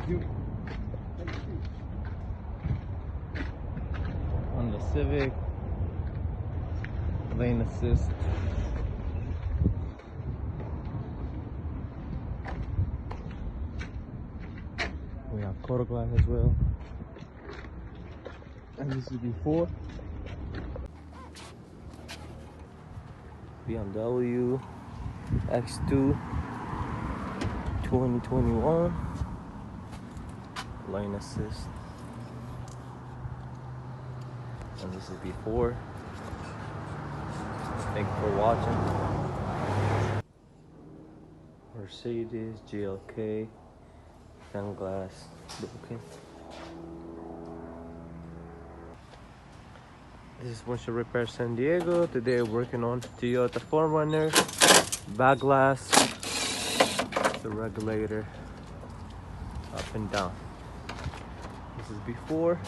On the Civic, lane assist. We have autoglass as well. And this is before. BMW X2 2021. Lane assist. And this is before. Thank you for watching. Mercedes GLK, sunglass broken. This is Windshield Repair San Diego. Today we're working on Toyota 4Runner, back glass, the regulator, up and down. This is before.